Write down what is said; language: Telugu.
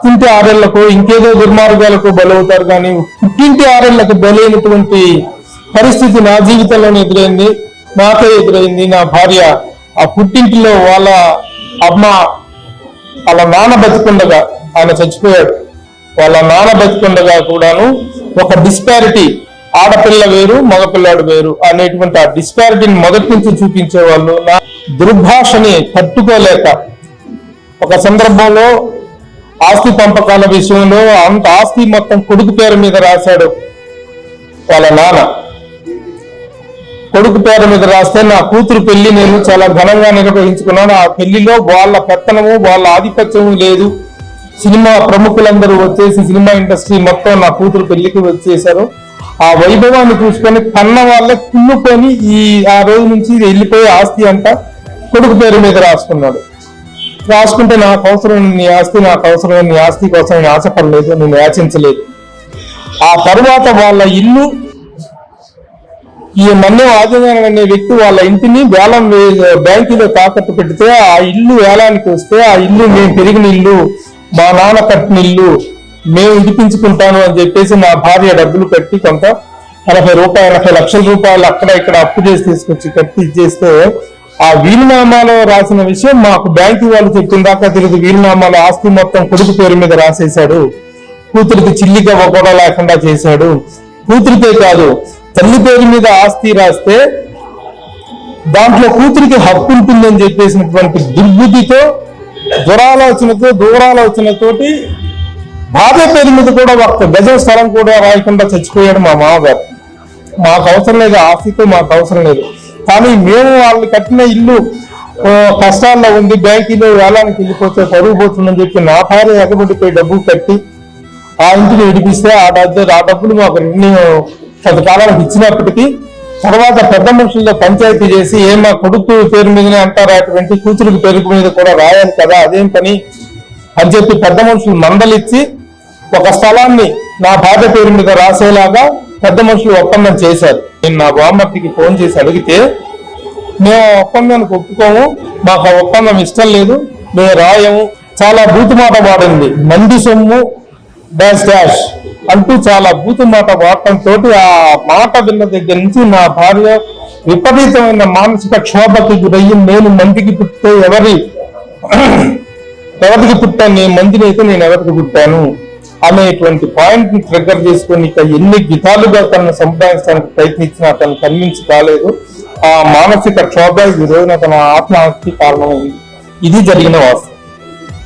అత్తింటి ఆరేళ్లకు ఇంకేదో దుర్మార్గాలకు బలవుతారు, కానీ పుట్టింటి ఆరేళ్లకు బలైనటువంటి పరిస్థితి నా జీవితంలోనే ఎదురైంది, నాకే ఎదురైంది. నా భార్య ఆ పుట్టింటిలో వాళ్ళ అమ్మ వాళ్ళ నాన్న బతికుండగా, ఆయన చచ్చిపోయాడు, వాళ్ళ నాన్న బతికుండగా కూడాను ఒక డిస్పారిటీ, ఆడపిల్ల వేరు మగపిల్లాడు వేరు అనేటువంటి ఆ డిస్పారిటీని మొదటి నుంచి చూపించేవాళ్ళు. నా దుర్భాషని తట్టుకోలేక ఒక సందర్భంలో ఆస్తి పంపకాల విషయంలో అంత ఆస్తి మొత్తం కొడుకు పేరు మీద రాశాడు వాళ్ళ నాన్న. కొడుకు పేరు మీద రాస్తే నా కూతురు పెళ్లి నేను చాలా ఘనంగా నిర్వహించుకున్నాను. ఆ పెళ్లిలో వాళ్ళ పెత్తనము వాళ్ళ ఆధిపత్యము లేదు. సినిమా ప్రముఖులందరూ వచ్చేసి సినిమా ఇండస్ట్రీ మొత్తం నా కూతురు పెళ్లికి వచ్చేసారు. ఆ వైభవాన్ని చూసుకొని కన్న వాళ్ళే కుళ్ళుకొని ఆ రోజు నుంచి వెళ్ళిపోయే ఆస్తి అంతా కొడుకు పేరు మీద రాసుకున్నాడు. రాసుకుంటే నాకు అవసరం నీ ఆస్తి, నాకు అవసరం నీ ఆస్తి కోసం నేను ఆశపడలేదు, నేను యాచించలేదు. ఆ తరువాత వాళ్ళ ఇల్లు, ఈ మన్యం ఆదినారాయణ అనే వ్యక్తి వాళ్ళ ఇంటిని వేలం బ్యాంకులో తాకట్టు పెడితే ఆ ఇల్లు వేలానికి వస్తే ఆ ఇల్లు మేము పెరిగిన ఇల్లు, మా నాన్న కట్టిన ఇల్లు, మేము ఇడిపించుకుంటాను అని చెప్పేసి నా భార్య డబ్బులు కట్టి కొంత 80 లక్షల రూపాయలు అక్కడ ఇక్కడ అప్పు చేసి తీసుకొచ్చి కట్టి ఇచ్చేస్తే ఆ వీలునామాలో రాసిన విషయం మాకు బ్యాంకు వాళ్ళు చెప్పిన దాకా తెలియదు. వీలునామాలో ఆస్తి మొత్తం కొడుకు పేరు మీద రాసేశాడు, కూతురికి చిల్లిగా కూడా లేకుండా చేశాడు. కూతురికే కాదు, తల్లి పేరు మీద ఆస్తి రాస్తే దాంట్లో కూతురికి హక్కు ఉంటుందని చెప్పేసినటువంటి దుర్బుద్ధితో, దూరాలోచనతోటి భార్య పేరు మీద కూడా ఒక్క గజం స్థలం కూడా రాయకుండా చచ్చిపోయాడు మా మామగారు. మాకు అవసరం లేదు, ఆస్తితో మాకు అవసరం లేదు. కానీ మేము వాళ్ళు కట్టిన ఇల్లు కష్టాల్లో ఉంది, బ్యాంకులో వేలానికి వెళ్ళిపోతే పరుగు పోతుందని చెప్పి నా భార్య ఎగబడిపోయి డబ్బు కట్టి ఆ ఇంటిని విడిపిస్తే ఆ డబ్బులు మాకు కొంతకాలానికి ఇచ్చినప్పటికీ తర్వాత పెద్ద మనుషుల్లో పంచాయతీ చేసి మా కొడుకు పేరు మీదనే అంటారా, అటువంటి కూతురికి పేరు మీద కూడా రాయాలి కదా, అదేం పని అని చెప్పి పెద్ద మనుషులు మందలిచ్చి ఒక స్థలాన్ని నా భార్య పేరు మీద రాసేలాగా పెద్ద మనుషులు ఒప్పందం చేశారు. నేను నా బామ్మర్తికి ఫోన్ చేసి అడిగితే, మేము ఒప్పందానికి ఒప్పుకోము, మాకు ఆ ఒప్పందం ఇష్టం లేదు, మేము రాయము, చాలా బూతుమాట వాడింది. మంది సొమ్ము డాష్ డాష్ అంటూ చాలా బూతుమాట వాడటంతో ఆ మాట విన్న దగ్గర నుంచి నా భార్య విపరీతమైన మానసిక క్షోభకి గురయ్యి, నేను మందికి పుట్టితే ఎవరికి పుట్టాను, నేను మందిని అయితే నేను ఎవరికి పుట్టాను అనేటువంటి పాయింట్ ని ట్రిగ్గర్ చేసుకొని ఇక ఎన్ని విధాలుగా తనను సంపాదించడానికి ప్రయత్నించినా తను కన్విన్స్ కాలేదు. ఆ మానసిక క్షోభ ఈ రోజున తన ఆత్మహత్యకి కారణమైంది. ఇది జరిగిన వాస్తవం.